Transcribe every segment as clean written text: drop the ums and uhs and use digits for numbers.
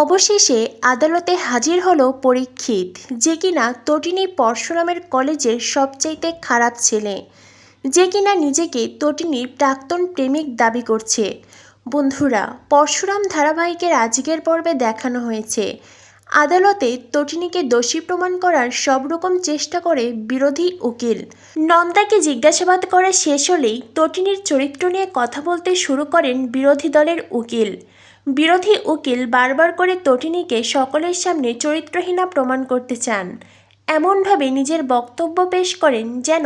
অবশেষে আদালতে হাজির হলো পরীক্ষিত, যে কিনা তটিনী পরশুরামের কলেজের সবচাইতে খারাপ ছেলে, যে কিনা নিজেকে তটিনীর প্রাক্তন প্রেমিক দাবি করছে। বন্ধুরা, পরশুরাম ধারাবাহিকের আজকের পর্বে দেখানো হয়েছে আদালতে তটিনীকে দোষী প্রমাণ করার সব রকম চেষ্টা করে বিরোধী উকিল। নন্দাকে জিজ্ঞাসাবাদ করা শেষ হলেই তটিনীর চরিত্র নিয়ে কথা বলতে শুরু করেন বিরোধী দলের উকিল। বিরোধী উকিল বারবার করে তটিনীকে সকলের সামনে চরিত্রহীনা প্রমাণ করতে চান, এমনভাবে নিজের বক্তব্য পেশ করেন যেন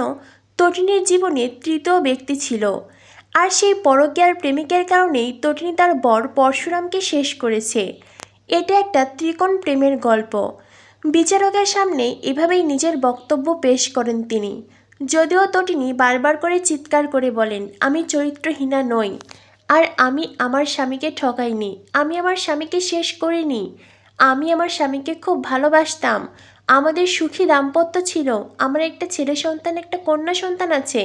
তটিনীর জীবনে তৃতীয় ব্যক্তি ছিল, আর সেই পরকীয়ার প্রেমিকের কারণেই তটিনী তার বর পরশুরামকে শেষ করেছে। এটা একটা ত্রিকোণ প্রেমের গল্প। বিচারকের সামনে এভাবেই নিজের বক্তব্য পেশ করেন তিনি। যদিও তটিনী বারবার করে চিৎকার করে বলেন, আমি চরিত্রহীনা নই, আর আমি আমার স্বামীকে ঠকাইনি, আমি আমার স্বামীকে শেষ করিনি, আমি আমার স্বামীকে খুব ভালোবাসতাম, আমাদের সুখী দাম্পত্য ছিল, আমার একটা ছেলে সন্তান একটা কন্যা সন্তান আছে,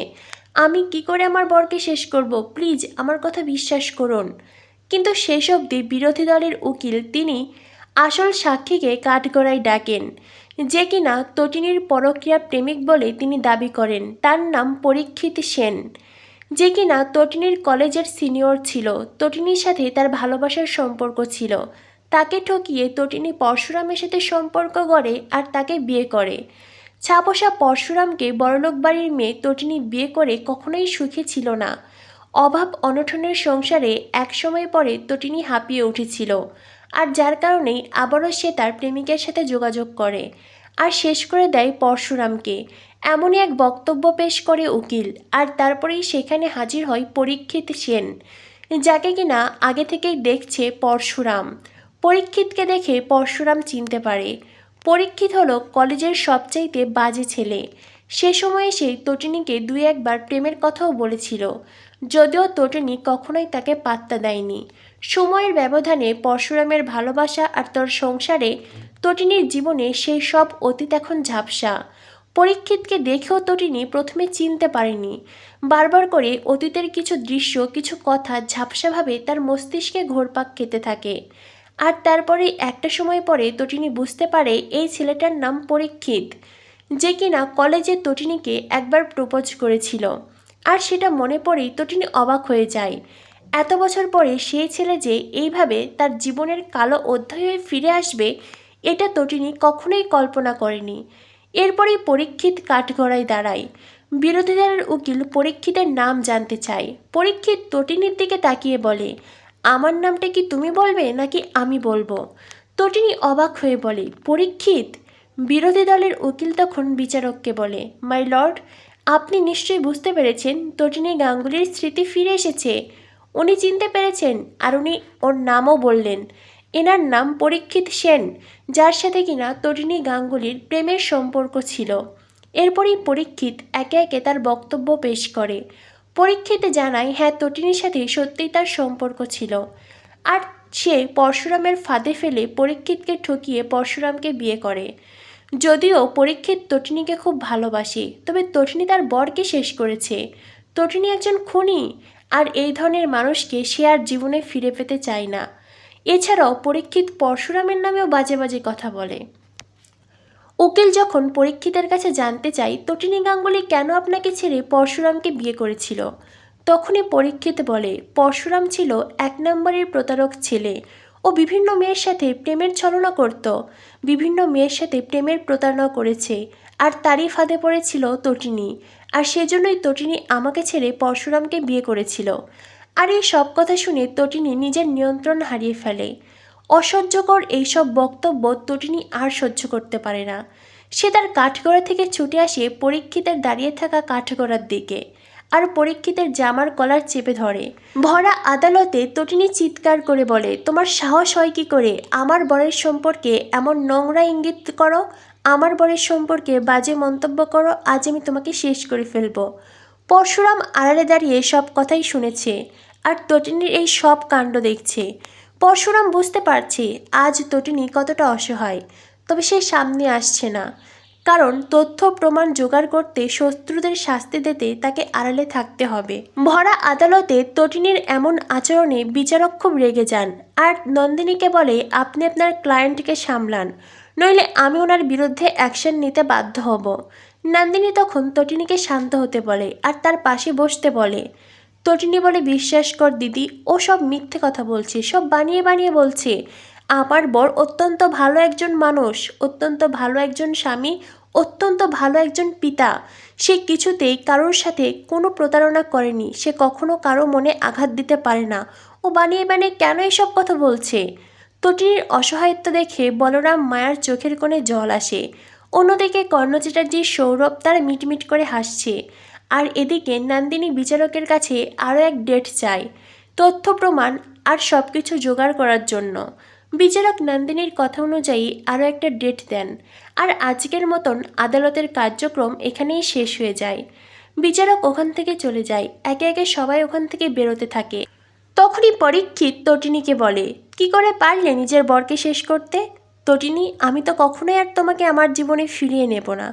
আমি কি করে আমার বরকে শেষ করব, প্লিজ আমার কথা বিশ্বাস করুন। কিন্তু শেষ অবধি বিরোধী দলের উকিল তিনি আসল সাক্ষীকে কাঠগড়ায় ডাকেন, যে কিনা তটিনীর পরকীয়া প্রেমিক বলে তিনি দাবি করেন। তার নাম পরীক্ষিত সেন, যে কিনা তটিনীর কলেজের সিনিয়র ছিল। তটিনীর সাথে তার ভালোবাসার সম্পর্ক ছিল। তাকে ঠকিয়ে তটিনী পরশুরামের সাথে সম্পর্ক গড়ে আর তাকে বিয়ে করে। ছাপোষা পরশুরামকে বড়লোক বাড়ির মেয়ে তটিনী বিয়ে করে কখনোই সুখী ছিল না। অভাব অনটনের সংসারে একসময় পরে তটিনী হাঁপিয়ে উঠেছিল, আর যার কারণেই আবারও সে তার প্রেমিকের সাথে যোগাযোগ করে আর শেষ করে দেয় পরশুরামকে। এমনই এক বক্তব্য পেশ করে উকিল, আর তারপরেই সেখানে হাজির হয় পরীক্ষিত সেন, যাকে কিনা আগে থেকেই দেখছে পরশুরাম। পরীক্ষিতকে দেখে পরশুরাম চিনতে পারে পরীক্ষিত হলো কলেজের সবচাইতে বাজে ছেলে। সে সময়ে সে তটিনীকে দুই একবার প্রেমের কথাও বলেছিল, যদিও তটিনী কখনোই তাকে পাত্তা দেয়নি। সময়ের ব্যবধানে পরশুরামের ভালোবাসা আর তার সংসারে তটিনীর জীবনে সেই সব অতীত এখন ঝাপসা। পরীক্ষিতকে দেখেও তটিনী প্রথমে চিনতে পারেনি। বারবার করে অতীতের কিছু দৃশ্য কিছু কথা ঝাপসাভাবে তার মস্তিষ্কে ঘুরপাক খেতে থাকে। আর তারপরে একটা সময় পরে তটিনী বুঝতে পারে এই ছেলেটার নাম পরীক্ষিত, যে কিনা কলেজে তটিনীকে একবার প্রপোজ করেছিল। আর সেটা মনে পড়েই তটিনী অবাক হয়ে যায়। এত বছর পরে সেই ছেলে যে এইভাবে তার জীবনের কালো অধ্যায় হয়ে ফিরে আসবে, এটা তটিনী কখনোই কল্পনা করেনি। এরপরেই পরীক্ষিত কাঠগড়ায় দাঁড়ায়। বিরোধী দলের উকিল পরীক্ষিতের নাম জানতে চায়। পরীক্ষিত তটিনীর দিকে তাকিয়ে বলে, আমার নামটা কি তুমি বলবে নাকি আমি বলবো? তটিনী অবাক হয়ে বলে, পরীক্ষিত? বিরোধী দলের উকিল তখন বিচারককে বলে, মাই লর্ড, আপনি নিশ্চয়ই বুঝতে পেরেছেন তটিনী গাঙ্গুলির স্মৃতি ফিরে এসেছে। উনি চিনতে পেরেছেন, আর উনি ওর নামও বললেন। এনার নাম পরীক্ষিত সেন, যার সাথে কিনা তটিনী গাঙ্গুলির প্রেমের সম্পর্ক ছিল। এরপরই পরীক্ষিত একে একে তার বক্তব্য পেশ করে। পরীক্ষিত জানায়, হ্যাঁ, তটিনীর সাথে সত্যিই তার সম্পর্ক ছিল, আর সে পরশুরামের ফাঁদে ফেলে পরীক্ষিতকে ঠকিয়ে পরশুরামকে বিয়ে করে। যদিও পরীক্ষিত তটিনীকে খুব ভালোবাসে, তবে তটিনী তার বরকে শেষ করেছে। তটিনী একজন খুনি, আর এই ধরনের মানুষকে সে আর জীবনে ফিরে পেতে চায় না। এছাড়াও পরীক্ষিত পরশুরামের নামেও বাজে বাজে কথা বলে। উকিল যখন পরীক্ষিতের কাছে জানতে চায় তটিনী গাঙ্গুলি কেন আপনাকে ছেড়ে পরশুরামকে বিয়ে করেছিল, তখনই পরীক্ষিত বলে, পরশুরাম ছিল এক নম্বরের প্রতারক ছেলে। ও বিভিন্ন মেয়ের সাথে প্রেমের ছলনা করত, বিভিন্ন মেয়ের সাথে প্রেমের প্রতারণা করেছে, আর তারই ফাঁদে পড়েছিল তটিনী। আর সেজন্যই তটিনী আমাকে ছেড়ে পরশুরামকে বিয়ে করেছিল। আর এই সব কথা শুনে তটিনী নিজের নিয়ন্ত্রণ হারিয়ে ফেলে। অসহ্যকর এইসব বক্তব্য তটিনী আর সহ্য করতে পারে না। সে তার কাঠগড়া থেকে ছুটে আসে পরীক্ষিতের দাঁড়িয়ে থাকা কাঠগড়ার দিকে, আর পরীক্ষিতের জামার কলার চেপে ধরে। ভরা আদালতে তটিনী চিৎকার করে বলে, তোমার সাহস হয় কি করে আমার বরের সম্পর্কে এমন নোংরা ইঙ্গিত করো, আমার বরের সম্পর্কে বাজে মন্তব্য করো, আজ আমি তোমাকে শেষ করে ফেলবো। পরশুরাম আড়ালে দাঁড়িয়ে সব কথাই শুনেছে, আর তটিনীর এই সব কাণ্ড দেখছে। পরশুরাম বুঝতে পারছে আজ তটিনী কতটা অসহায়, তবে সে সামনে আসছে না। কারণ তথ্য প্রমাণ জোগাড় করতে শত্রুদের শাস্তি দিতে তাকে আড়ালে থাকতে হবে। ভরা আদালতে তটিনীর এমন আচরণে বিচারক খুব রেগে যান আর নন্দিনীকে বলে, আপনি আপনার ক্লায়েন্টকে সামলান, নইলে আমি ওনার বিরুদ্ধে অ্যাকশন নিতে বাধ্য হব। নন্দিনী তখন তটিনীকে শান্ত হতে বলে আর তার পাশে বসতে বলে। তটিনী বলে, বিশ্বাস কর দিদি, ও সব মিথ্যে কথা বলছে, সব বানিয়ে বানিয়ে বলছে। আমার বর অত্যন্ত ভালো একজন মানুষ, অত্যন্ত ভালো একজন স্বামী, অত্যন্ত ভালো একজন পিতা। সে কিছুতেই কারোর সাথে কোনো প্রতারণা করেনি, সে কখনো কারো মনে আঘাত দিতে পারে না। ও বানিয়ে বানিয়ে কেন এসব কথা বলছে? তটিনীর অসহায়ত্ব দেখে বলরাম মায়ার চোখের কোণে জল আসে। অন্যদিকে কর্ণ চ্যাটার্জির সৌরভ তার মিটমিট করে হাসছে। আর এদিকে নন্দিনী বিচারকের কাছে আরও এক ডেট চায়, তথ্য প্রমাণ আর সব কিছু জোগাড় করার জন্য। বিচারক নন্দিনীর কথা অনুযায়ী আরও একটা ডেট দেন আর আজকের মতন আদালতের কার্যক্রম এখানেই শেষ হয়ে যায়। বিচারক ওখান থেকে চলে যায়, একে একে সবাই ওখান থেকে বেরোতে থাকে। তখনই পরীক্ষিত তটিনীকে বলে, কি করে পারলে নিজের বরকে শেষ করতে? তটিনী, আমি তো কখনোই আর তোমাকে আমার জীবনে ফিরিয়ে নেব না,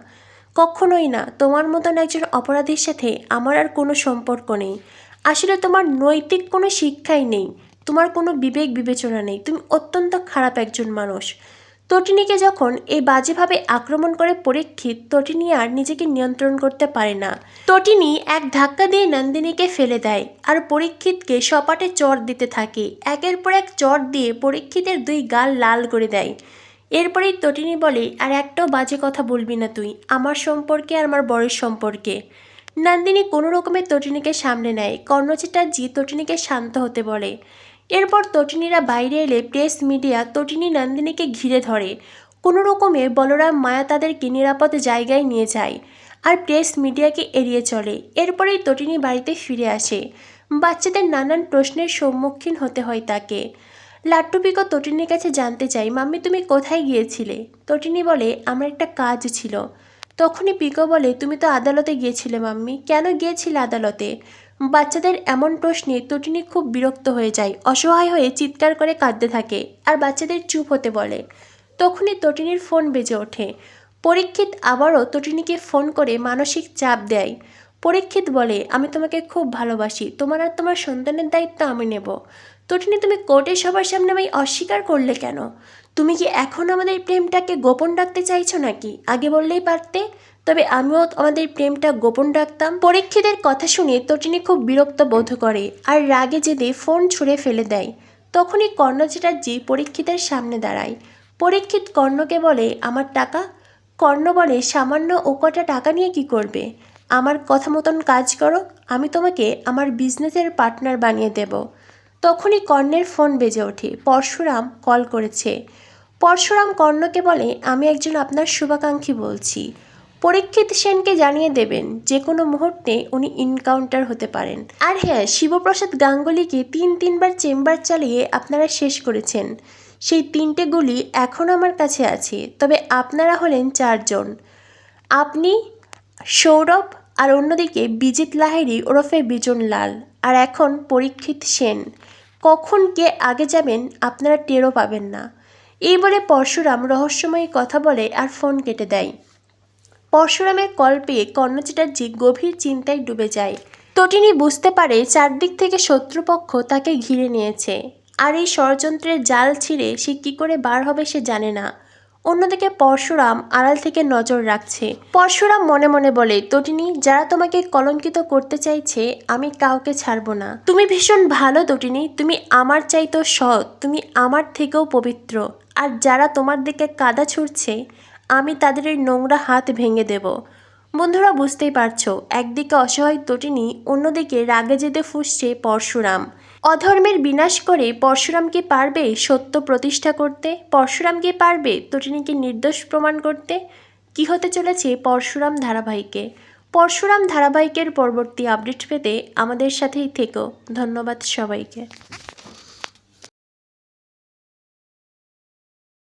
কখনোই না। তোমার মতন একজন অপরাধীর সাথে আমার আর কোনো সম্পর্ক নেই। আসলে তোমার নৈতিক কোনো শিক্ষাই নেই, তোমার কোনো বিবেক বিবেচনা নেই, তুমি অত্যন্ত খারাপ একজন মানুষ। তটিনীকে যখন এই বাজেভাবে আক্রমণ করে পরীক্ষিত, তটিনী আর নিজেকে নিয়ন্ত্রণ করতে পারে না। তটিনী এক ধাক্কা দিয়ে নন্দিনীকে ফেলে দেয় আর পরীক্ষিতকে সপাটে চড় দিতে থাকে। একের পর এক চড় দিয়ে পরীক্ষিতের দুই গাল লাল করে দেয়। এরপরেই তটিনী বলে, আর একটাও বাজে কথা বলবি না তুই আমার সম্পর্কে আর আমার বরের সম্পর্কে। নন্দিনী কোনো রকমের তটিনীকে সামলে নেয়। কর্ণ চ্যাটার্জি তটিনীকে শান্ত হতে বলে। এরপর তটিনীরা বাইরে এলে প্রেস মিডিয়া তটিনী নন্দিনীকে ঘিরে ধরে। কোনো রকমে বলরাম মায়া তাদেরকে নিরাপদ জায়গায় নিয়ে যায় আর প্রেস মিডিয়াকে এড়িয়ে চলে। এরপরেই তটিনী বাড়িতে ফিরে আসে। বাচ্চাদের নানান প্রশ্নের সম্মুখীন হতে হয় তাকে। লাট্টু পিকো তটিনীর কাছে জানতে চাই, মাম্মি তুমি কোথায় গিয়েছিলে? তটিনী বলে, আমার একটা কাজ ছিল। তখনই পিকো বলে, তুমি তো আদালতে গিয়েছিলে মাম্মি, কেন গিয়েছিলে আদালতে? বাচ্চাদের এমন প্রশ্নে তটিনী খুব বিরক্ত হয়ে যায়, অসহায় হয়ে চিৎকার করে কাঁদতে থাকে আর বাচ্চাদের চুপ হতে বলে। তখনই তটিনীর ফোন বেজে ওঠে। পরীক্ষিত আবারও তটিনীকে ফোন করে মানসিক চাপ দেয়। পরীক্ষিত বলে, আমি তোমাকে খুব ভালোবাসি, তোমার আর তোমার সন্তানের দায়িত্ব আমি নেব। তটিনী, তুমি কোর্টে সবার সামনে আমায় অস্বীকার করলে কেন? তুমি কি এখন আমাদের প্রেমটাকে গোপন রাখতে চাইছো নাকি? আগে বললেই পারতে, তবে আমিও আমাদের প্রেমটা গোপন রাখতাম। পরীক্ষিতের কথা শুনে তটিনী খুব বিরক্ত বোধ করে আর রাগে জেদে ফোন ছুঁড়ে ফেলে দেয়। তখনই কর্ণ চ্যাটার্জি পরীক্ষিতের সামনে দাঁড়ায়। পরীক্ষিত কর্ণকে বলে, আমার টাকা? কর্ণ বলে, সামান্য ও কটা টাকা নিয়ে কি করবে? আমার কথা মতন কাজ করো, আমি তোমাকে আমার বিজনেসের পার্টনার বানিয়ে দেব। তখনই কর্ণের ফোন বেজে ওঠে। পরশুরাম কল করেছে। পরশুরাম কর্ণকে বলে, আমি একজন আপনার শুভাকাঙ্ক্ষী বলছি। পরীক্ষিত সেনকে জানিয়ে দেবেন যে কোনো মুহূর্তে উনি ইনকাউন্টার হতে পারেন। আর হ্যাঁ, শিবপ্রসাদ গাঙ্গুলিকে তিনবার চেম্বার চালিয়ে আপনারা শেষ করেছেন। সেই 3টে গুলি এখনও আমার কাছে আছে। তবে আপনারা হলেন 4 জন, আপনি, সৌরভ আর অন্যদিকে বিজিত লাহিড়ী ওরফে বিজন লাল, আর এখন পরীক্ষিত সেন। কখন কে আগে যাবেন আপনারা টেরও পাবেন না। এই বলে পরশুরাম রহস্যময়ী কথা বলে আর ফোন কেটে দেয়। পরশুরামের কল পেয়ে কর্ণ চ্যাটার্জি গভীর চিন্তায় ডুবে যায়। তটিনী বুঝতে পারে চারদিক থেকে শত্রুপক্ষ তাকে ঘিরে নিয়েছে আর এই ষড়যন্ত্রের জাল ছিঁড়ে সে কী করে বার হবে সে জানে না। অন্যদিকে পরশুরাম আড়াল থেকে নজর রাখছে। পরশুরাম মনে মনে বলে, তটিনী, যারা তোমাকে কলঙ্কিত করতে চাইছে আমি কাউকে ছাড়ব না। তুমি ভীষণ ভালো তটিনী, তুমি আমার চাইতেও সৎ, তুমি আমার থেকেও পবিত্র। আর যারা তোমার দিকে কাদা ছুঁড়ছে আমি তাদের এই নোংরা হাত ভেঙে দেব। বন্ধুরা, বুঝতেই পারছো, একদিকে অসহায় তটিনী, অন্যদিকে রাগে জেদে ফুঁসছে পরশুরাম। অধর্মের বিনাশ করে পরশুরাম কি পারবে সত্য প্রতিষ্ঠা করতে? পরশুরাম কি পারবে তটিনীকে নির্দোষ প্রমাণ করতে? কি হতে চলেছে পরশুরাম ধারাবাহিকে? পরশুরাম ধারাবাহিকের পরবর্তী আপডেট পেতে আমাদের সাথেই থেকো। ধন্যবাদ সবাইকে।